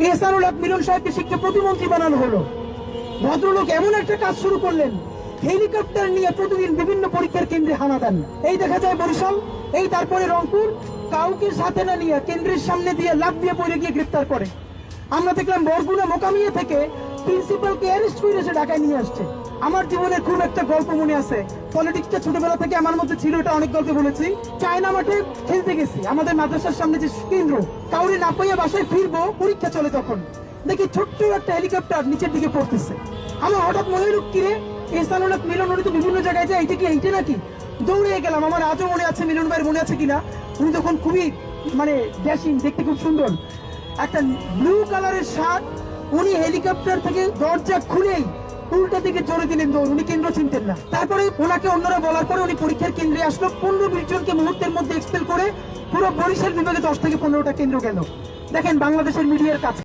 এহসানুল হক মিলন সাহেবকে শিক্ষা প্রতিমন্ত্রী বানানো হলো। ভদ্রলোক এমন একটা কাজ শুরু করলেন, হেলিকপ্টার নিয়ে প্রতিদিন বিভিন্ন পরীক্ষার কেন্দ্রে হানা দেন। এই দেখা যায় বরিশাল, এই তারপরে রংপুর, কাউকে সাথে না নিয়ে কেন্দ্রের সামনে দিয়ে লাফ দিয়ে পড়ে গিয়ে গ্রেফতার করে। আমরা দেখলাম বরগুনা মোকামিয়া থেকে প্রিন্সিপালকে অ্যারেস্ট করে এসে ঢাকায় নিয়ে আসছে। আমার জীবনের খুব একটা গল্প মনে আছে, পলিটিক্সটা ছোটবেলা থেকে আমার মধ্যে ছিল, এটা অনেক গল্পে বলেছি। চায়না মাঠে খেলতে গেছি, আমাদের মাদ্রাসার সামনে যে কেন্দ্র, কাউরে না পাইয়া বাসায় ফিরবো, পরীক্ষা চলে, তখন দেখি ছোট্ট একটা হেলিকপ্টার নিচের দিকে পড়তেছে। আমার হঠাৎ মনে হলো, কিরে এহসানুল হক মিলন, উনি তো বিভিন্ন জায়গায় যায়, এইটা কি এইটা নাকি? দৌড়ে গেলাম। আমার আজও মনে আছে, মিলন ভাইয়ের মনে আছে কিনা, উনি তখন খুবই ড্যাশিং, দেখতে খুব সুন্দর, একটা ব্লু কালারের শার্ট। উনি হেলিকপ্টার থেকে দরজা খুলেই উল্টা দিকে চলে দিলেন দৌড়, উনি কেন্দ্র চিনতেন না। তারপরে ওনাকে অন্যরা বলার পরে উনি পরীক্ষার কেন্দ্রে আসলো, 15-20 জনকে মুহূর্তের মধ্যে এক্সপেল করে পুরো বরিশাল বিভাগে 10 থেকে 15টা কেন্দ্র গেল। দেখেন বাংলাদেশের মিডিয়ার কাছে।